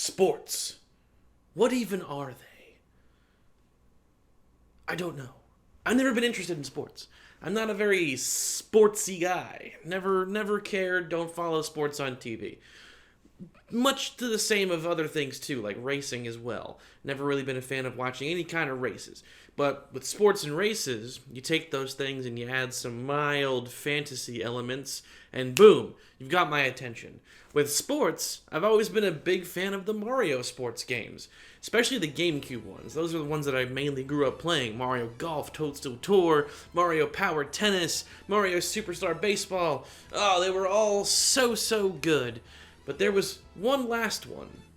Sports. What even are they? I don't know. I've never been interested in sports. I'm not a very sportsy guy. Never cared, don't follow sports on TV. Much to the same of other things too, like racing as well. Never really been a fan of watching any kind of races. But with sports and races, you take those things and you add some mild fantasy elements, and boom, you've got my attention. With sports, I've always been a big fan of the Mario sports games, especially the GameCube ones. Those are the ones that I mainly grew up playing. Mario Golf, Toadstool Tour, Mario Power Tennis, Mario Superstar Baseball. Oh, they were all so good. But there was one last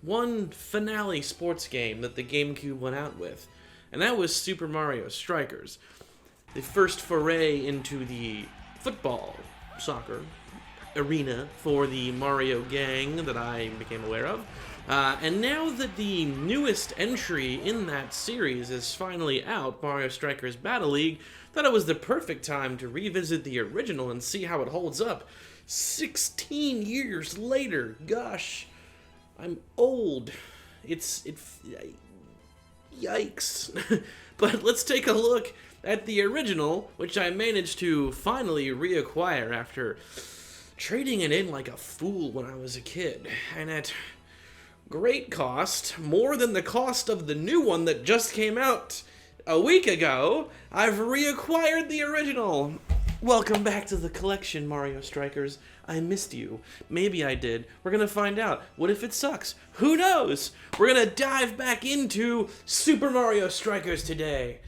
one finale sports game that the GameCube went out with, and that was Super Mario Strikers. The first foray into the football, soccer, arena for the Mario gang that I became aware of. And now that the newest entry in that series is finally out, Mario Strikers Battle League, thought it was the perfect time to revisit the original and see how it holds up. 16 years later, gosh, I'm old. Yikes. But let's take a look at the original, which I managed to finally reacquire after trading it in like a fool when I was a kid, and at great cost, more than the cost of the new one that just came out a week ago. I've reacquired the original. Welcome back to the collection, Mario Strikers. I missed you. Maybe I did. We're gonna find out. What if it sucks? Who knows? We're gonna dive back into Super Mario Strikers today.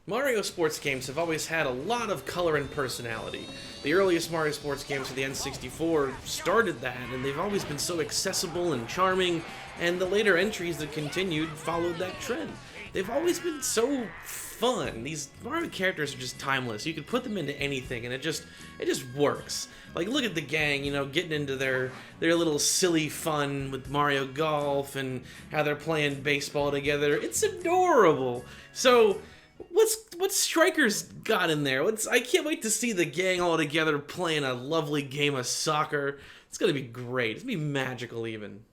Mario sports games have always had a lot of color and personality. The earliest Mario sports games for the N64 started that, and they've always been so accessible and charming, and the later entries that continued followed that trend. They've always been so fun. These Mario characters are just timeless. You can put them into anything, and it just works. Like, look at the gang, you know, getting into their little silly fun with Mario Golf and how they're playing baseball together. It's adorable. So what's Strikers got in there? I can't wait to see the gang all together playing a lovely game of soccer. It's gonna be great. It's gonna be magical even.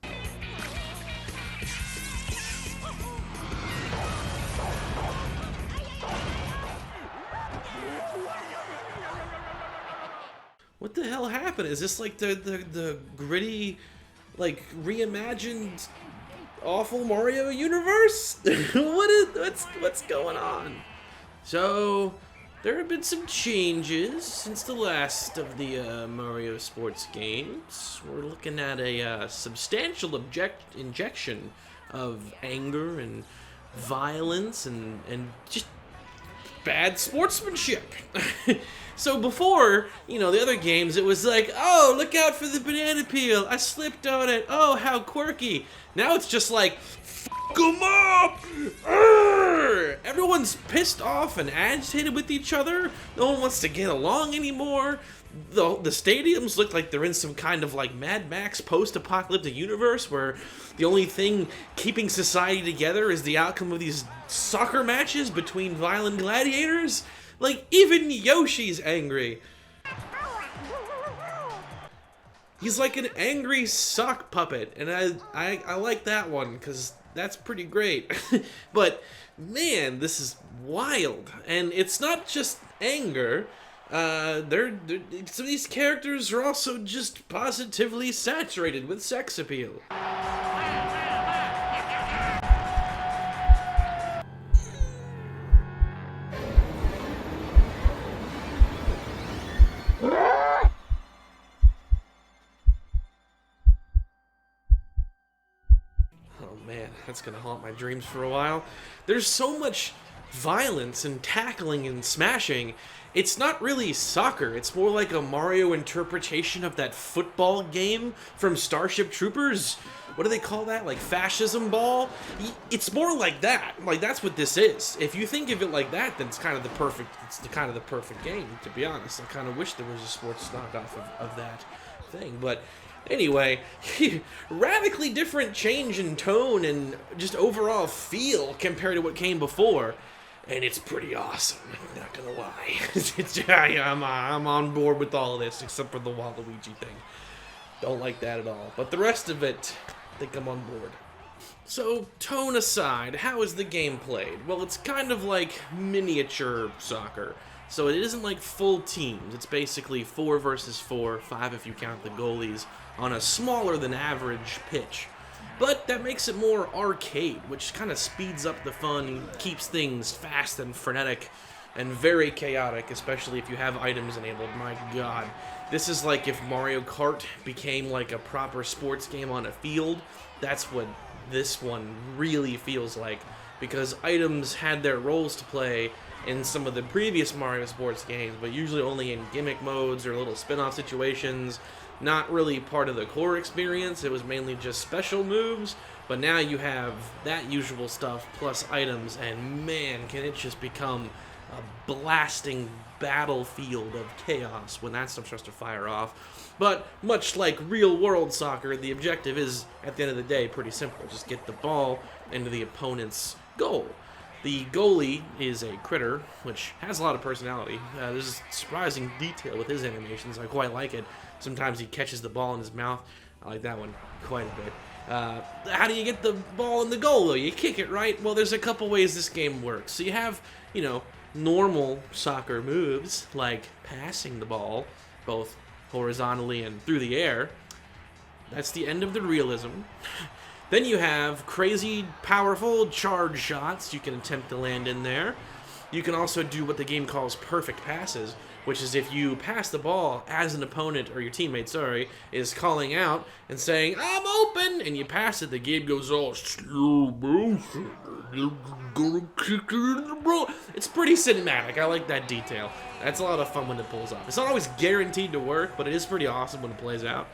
What the hell happened? Is this like the gritty, like, reimagined awful Mario universe? What's going on? So there have been some changes since the last of the Mario sports games. We're looking at a substantial injection of anger and violence and just bad sportsmanship. So before, you know, the other games, it was like, oh, look out for the banana peel. I slipped on it. Oh, how quirky. Now it's just like, fuck 'em up. Urgh! Everyone's pissed off and agitated with each other. No one wants to get along anymore. The stadiums look like they're in some kind of like Mad Max post-apocalyptic universe where the only thing keeping society together is the outcome of these soccer matches between violent gladiators. Like, even Yoshi's angry. He's like an angry sock puppet, and I like that one because that's pretty great. But man, this is wild, and it's not just anger. Some of these characters are also just positively saturated with sex appeal. Oh man, that's gonna haunt my dreams for a while. There's so much violence and tackling and smashing, it's not really soccer. It's more like a Mario interpretation of that football game from Starship Troopers. What do they call that? Like fascism ball? It's more like that. Like, that's what this is. If you think of it like that, then it's kind of the perfect game, to be honest. I kind of wish there was a sports knockoff of that thing. But anyway, radically different change in tone and just overall feel compared to what came before. And it's pretty awesome, not gonna lie. I'm on board with all of this, except for the Waluigi thing. Don't like that at all. But the rest of it, I think I'm on board. So, tone aside, how is the game played? Well, it's kind of like miniature soccer. So it isn't like full teams. It's basically 4 versus 4, 5 if you count the goalies, on a smaller than average pitch. But that makes it more arcade, which kind of speeds up the fun, keeps things fast and frenetic, and very chaotic, especially if you have items enabled. My god. This is like if Mario Kart became like a proper sports game on a field. That's what this one really feels like, because items had their roles to play in some of the previous Mario sports games, but usually only in gimmick modes or little spin-off situations. Not really part of the core experience. It was mainly just special moves, but now you have that usual stuff plus items, and man, can it just become a blasting battlefield of chaos when that stuff starts to fire off. But much like real-world soccer, the objective is, at the end of the day, pretty simple. Just get the ball into the opponent's goal. The goalie is a critter, which has a lot of personality. There's surprising detail with his animations. I quite like it. Sometimes he catches the ball in his mouth. I like that one quite a bit. How do you get the ball in the goal, though? You kick it, right? Well, there's a couple ways this game works. So you have, normal soccer moves, like passing the ball, both horizontally and through the air. That's the end of the realism. Then you have crazy, powerful charge shots you can attempt to land in there. You can also do what the game calls perfect passes, which is if you pass the ball as an opponent, or your teammate, is calling out and saying, "I'm open," and you pass it, the game goes all slow motion. It's pretty cinematic. I like that detail. That's a lot of fun when it pulls off. It's not always guaranteed to work, but it is pretty awesome when it plays out.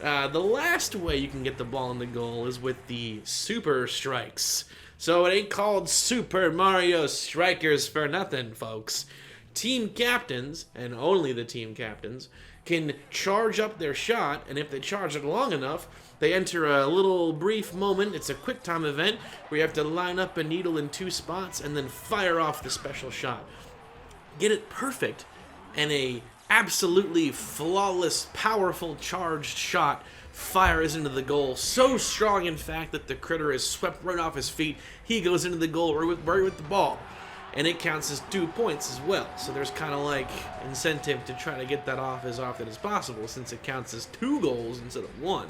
The last way you can get the ball in the goal is with the Super Strikes. So it ain't called Super Mario Strikers for nothing, folks. Team captains, and only the team captains, can charge up their shot, and if they charge it long enough, they enter a little brief moment. It's a quick time event where you have to line up a needle in 2 spots and then fire off the special shot. Get it perfect, and a absolutely flawless, powerful charged shot fires into the goal. So strong, in fact, that the critter is swept right off his feet. He goes into the goal right with the ball. And it counts as 2 points as well. So there's kind of like incentive to try to get that off as often as possible, since it counts as 2 goals instead of 1.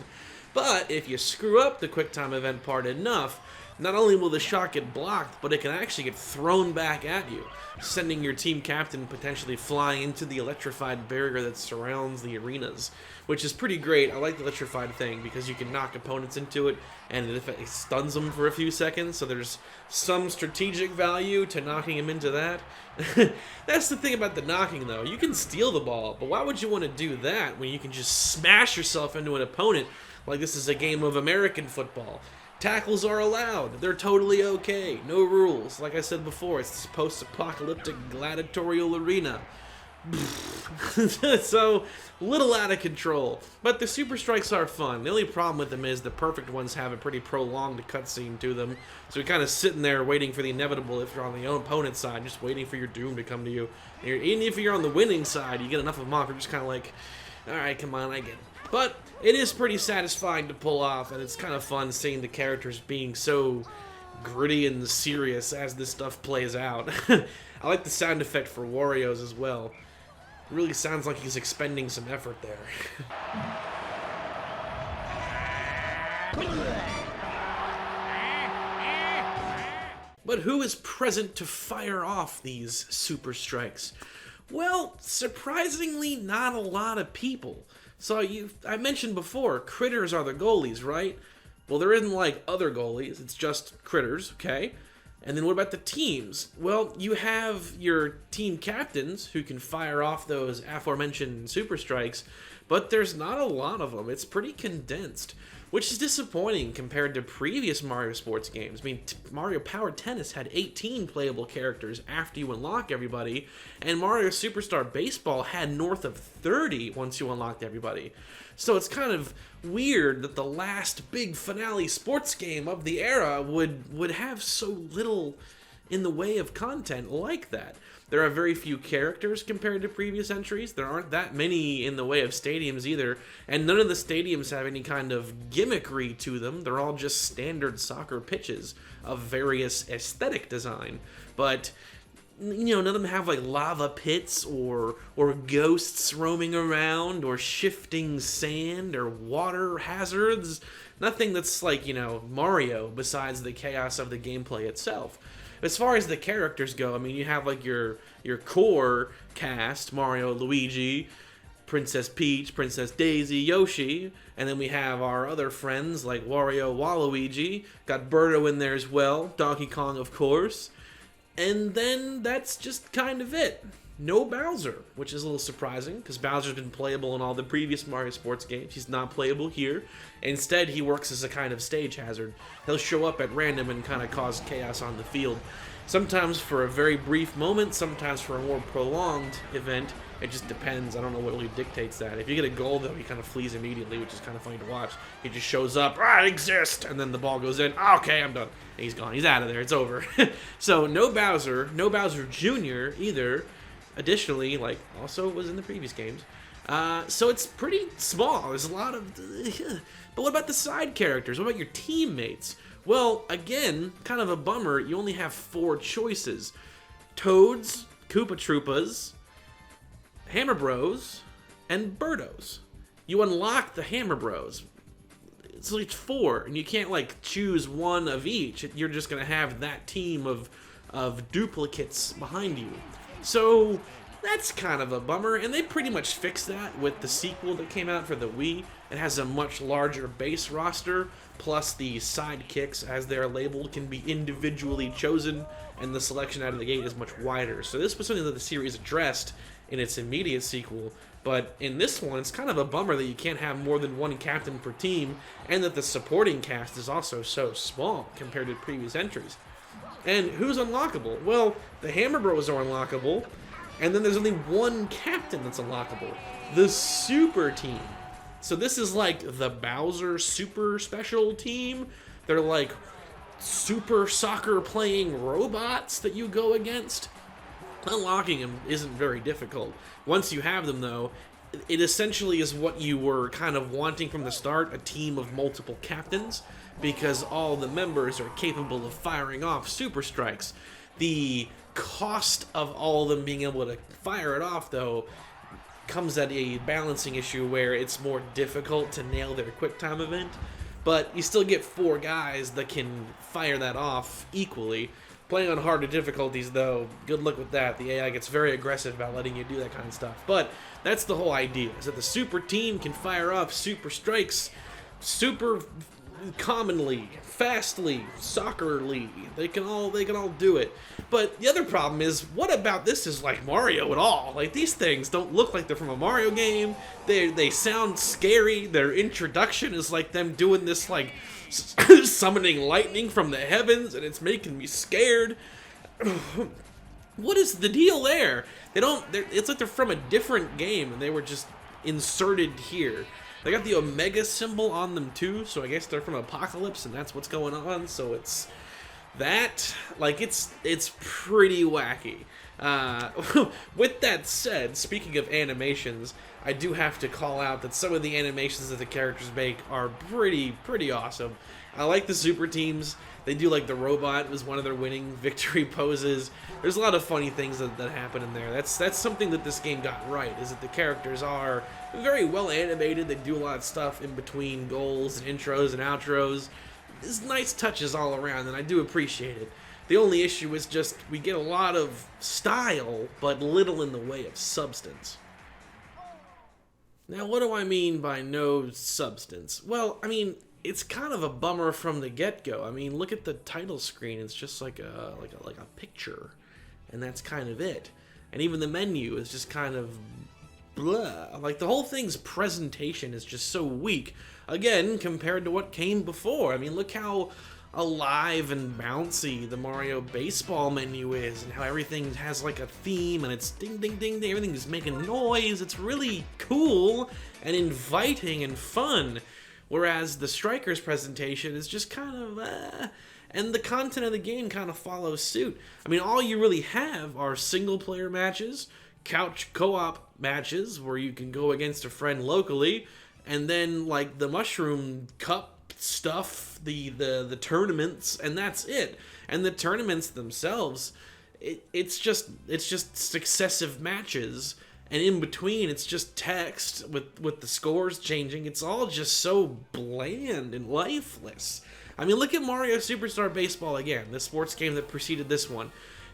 But if you screw up the quick time event part enough, not only will the shot get blocked, but it can actually get thrown back at you, sending your team captain potentially flying into the electrified barrier that surrounds the arenas, which is pretty great. I like the electrified thing because you can knock opponents into it, and it stuns them for a few seconds, so there's some strategic value to knocking them into that. That's the thing about the knocking, though. You can steal the ball, but why would you want to do that when you can just smash yourself into an opponent like this is a game of American football? Tackles are allowed. They're totally okay. No rules. Like I said before, it's this post-apocalyptic gladiatorial arena. So, little out of control. But the Super Strikes are fun. The only problem with them is the perfect ones have a pretty prolonged cutscene to them. So you're kind of sitting there waiting for the inevitable if you're on the opponent's side, just waiting for your doom to come to you. And even if you're on the winning side, you get enough of them off, you're just kind of like, alright, come on, I get it. But it is pretty satisfying to pull off, and it's kind of fun seeing the characters being so gritty and serious as this stuff plays out. I like the sound effect for Wario's as well. It really sounds like he's expending some effort there. But who is present to fire off these Super Strikes? Well, surprisingly, not a lot of people. So I mentioned before, critters are the goalies, right? Well, there isn't like other goalies, it's just critters, okay? And then what about the teams? Well, you have your team captains who can fire off those aforementioned super strikes, but there's not a lot of them. It's pretty condensed, which is disappointing compared to previous Mario sports games. I mean, Mario Power Tennis had 18 playable characters after you unlock everybody, and Mario Superstar Baseball had north of 30 once you unlocked everybody. So it's kind of weird that the last big finale sports game of the era would have so little in the way of content like that. There are very few characters compared to previous entries. There aren't that many in the way of stadiums either, and none of the stadiums have any kind of gimmickry to them. They're all just standard soccer pitches of various aesthetic design. But none of them have like lava pits or ghosts roaming around or shifting sand or water hazards. Nothing that's like, Mario besides the chaos of the gameplay itself. As far as the characters go, I mean, you have like your core cast, Mario, Luigi, Princess Peach, Princess Daisy, Yoshi, and then we have our other friends like Wario, Waluigi, got Birdo in there as well, Donkey Kong of course, and then that's just kind of it. No Bowser, which is a little surprising, because Bowser's been playable in all the previous Mario sports games. He's not playable here. Instead, he works as a kind of stage hazard. He'll show up at random and kind of cause chaos on the field. Sometimes for a very brief moment, sometimes for a more prolonged event. It just depends. I don't know what really dictates that. If you get a goal, though, he kind of flees immediately, which is kind of funny to watch. He just shows up, I exist, and then the ball goes in. Okay, I'm done. And he's gone. He's out of there. It's over. So no Bowser Jr. either. Additionally, also was in the previous games. So it's pretty small. There's a lot of... But what about the side characters? What about your teammates? Well, again, kind of a bummer. You only have 4 choices. Toads, Koopa Troopas, Hammer Bros, and Birdos. You unlock the Hammer Bros. It's like 4, and you can't, choose one of each. You're just going to have that team of duplicates behind you. So that's kind of a bummer, and they pretty much fixed that with the sequel that came out for the Wii. It has a much larger base roster, plus the sidekicks, as they're labeled, can be individually chosen, and the selection out of the gate is much wider. So this was something that the series addressed in its immediate sequel, but in this one, it's kind of a bummer that you can't have more than one captain per team, and that the supporting cast is also so small compared to previous entries. And who's unlockable? Well, the Hammer Bros are unlockable, and then there's only one captain that's unlockable. The Super Team. So this is like the Bowser Super Special Team. They're like super soccer playing robots that you go against. Unlocking them isn't very difficult. Once you have them, though, it essentially is what you were kind of wanting from the start, a team of multiple captains, because all the members are capable of firing off super strikes. The cost of all of them being able to fire it off, though, comes at a balancing issue where it's more difficult to nail their quick time event, but you still get 4 guys that can fire that off equally. Playing on harder difficulties, though, good luck with that. The AI gets very aggressive about letting you do that kind of stuff. But that's the whole idea, is that the super team can fire off super strikes super commonly, fastly, soccerly. They can all do it. But the other problem is, what about this is like Mario at all? Like, these things don't look like they're from a Mario game. They sound scary. Their introduction is like them doing this, like, summoning lightning from the heavens, and it's making me scared. What is the deal there? It's like they're from a different game, and they were just inserted here. They got the Omega symbol on them too, so I guess they're from Apocalypse, and that's what's going on. So it's pretty wacky. With that said, speaking of animations, I do have to call out that some of the animations that the characters make are pretty awesome. I like the super teams. They do, like, the robot was one of their winning victory poses. There's a lot of funny things that happen in there. That's something that this game got right, is that the characters are very well animated. They do a lot of stuff in between goals and intros and outros. There's nice touches all around, and I do appreciate it. The only issue is just we get a lot of style, but little in the way of substance. Now, what do I mean by no substance? Well, I mean, it's kind of a bummer from the get-go. I mean, look at the title screen. It's just like a picture, and that's kind of it. And even the menu is just kind of blah. Like, the whole thing's presentation is just so weak. Again, compared to what came before. I mean, look how alive and bouncy the Mario baseball menu is, and how everything has like a theme, and it's ding ding ding ding, everything's making noise. It's really cool and inviting and fun, whereas the Strikers presentation is just kind of and the content of the game kind of follows suit. I mean, all you really have are single player matches, couch co-op matches where you can go against a friend locally, and then like the Mushroom Cup stuff, the tournaments, and that's it. And the tournaments themselves, it's just successive matches, and in between it's just text with the scores changing. It's all just so bland and lifeless. I mean, look at Mario Superstar Baseball again, the sports game that preceded this one.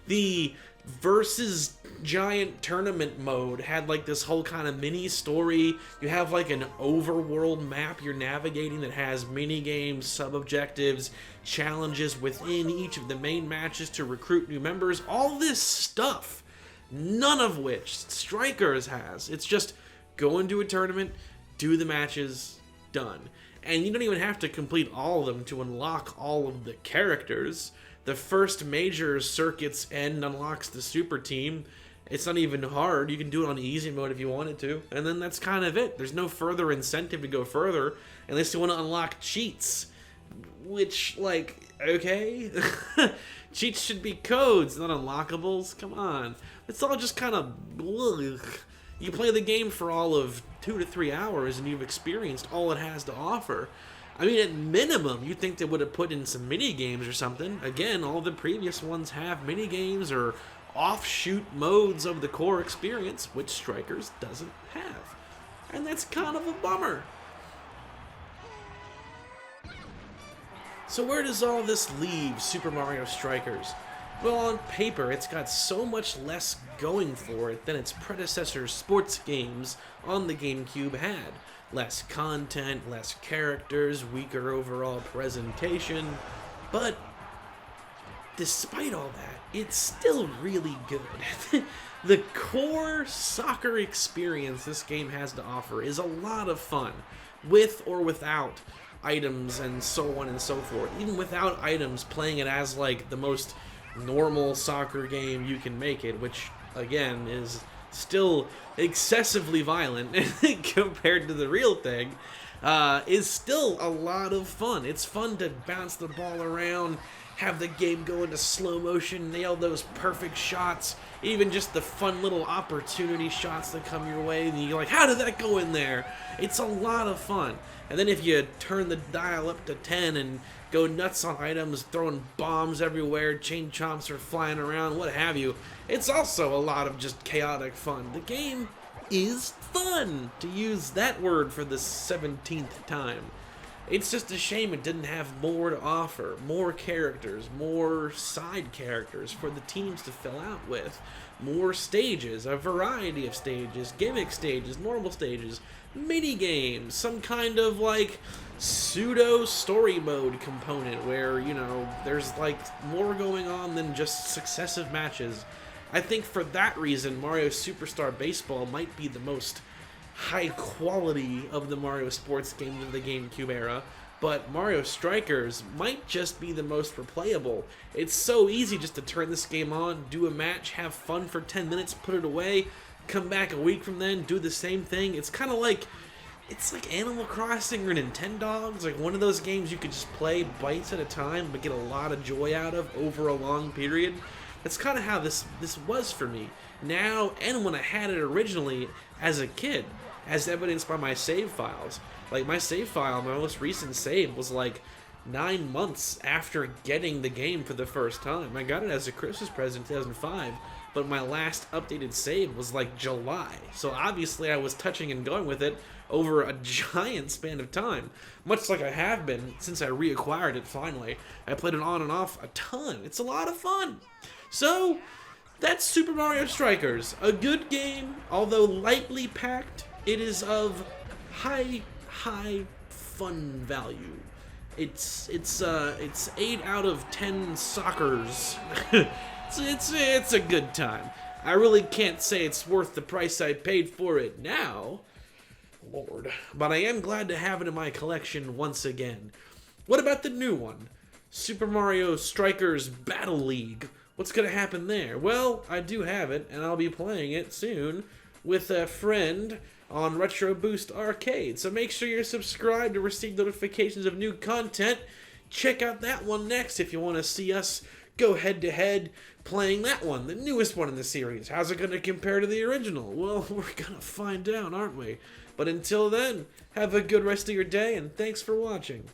The versus giant tournament mode had like this whole kind of mini story. You have like an overworld map you're navigating that has mini games, sub-objectives, challenges within each of the main matches to recruit new members. All this stuff, none of which Strikers has. It's just go into a tournament, do the matches, done. And you don't even have to complete all of them to unlock all of the characters. The first major circuit's end unlocks the super team. It's not even hard. You can do it on easy mode if you wanted to. And then that's kind of it. There's no further incentive to go further unless you want to unlock cheats. Which, like, okay? Cheats should be codes, not unlockables. Come on. It's all just kind of... ugh. You play the game for all of 2 to 3 hours and you've experienced all it has to offer. I mean, at minimum, you'd think they would have put in some mini-games or something. Again, all the previous ones have mini-games or offshoot modes of the core experience, which Strikers doesn't have. And that's kind of a bummer. So where does all this leave Super Mario Strikers? Well, on paper, it's got so much less going for it than its predecessor sports games on the GameCube had. Less content, less characters, weaker overall presentation, but despite all that, it's still really good. The core soccer experience this game has to offer is a lot of fun, with or without items and so on and so forth. Even without items, playing it as like the most normal soccer game you can make it, which again is still excessively violent compared to the real thing, is still a lot of fun. It's fun to bounce the ball around, have the game go into slow motion, nail those perfect shots, even just the fun little opportunity shots that come your way, and you're like, how did that go in there? It's a lot of fun. And then if you turn the dial up to 10 and go nuts on items, throwing bombs everywhere, chain chomps are flying around, what have you, it's also a lot of just chaotic fun. The game is fun, to use that word for the 17th time. It's just a shame it didn't have more to offer, more characters, more side characters for the teams to fill out with, more stages, a variety of stages, gimmick stages, normal stages, mini games, some kind of like pseudo story mode component where, you know, there's like more going on than just successive matches. I think for that reason, Mario Superstar Baseball might be the most high quality of the Mario sports games of the GameCube era, but Mario Strikers might just be the most replayable. It's so easy just to turn this game on, do a match, have fun for 10 minutes, put it away, come back a week from then, do the same thing. It's kind of like, it's like Animal Crossing or Nintendogs, like one of those games you could just play bites at a time but get a lot of joy out of over a long period. That's kind of how this was for me now, and when I had it originally as a kid, as evidenced by my save files. Like my save file, my most recent save was like 9 months after getting the game for the first time. I got it as a Christmas present in 2005, but my last updated save was like July. So obviously I was touching and going with it over a giant span of time, much like I have been since I reacquired it finally. I played it on and off a ton. It's a lot of fun. So that's Super Mario Strikers. A good game, although lightly packed, it is of high fun value. It's 8 out of 10 soccers. It's a good time. I really can't say it's worth the price I paid for it now, Lord, but I am glad to have it in my collection once again. What about the new one? Super Mario Strikers Battle League. What's gonna happen there? Well, I do have it, and I'll be playing it soon with a friend on Retro Boost Arcade. So make sure you're subscribed to receive notifications of new content. Check out that one next if you want to see us go head-to-head playing that one, the newest one in the series. How's it going to compare to the original? Well, we're going to find out, aren't we? But until then, have a good rest of your day, and thanks for watching.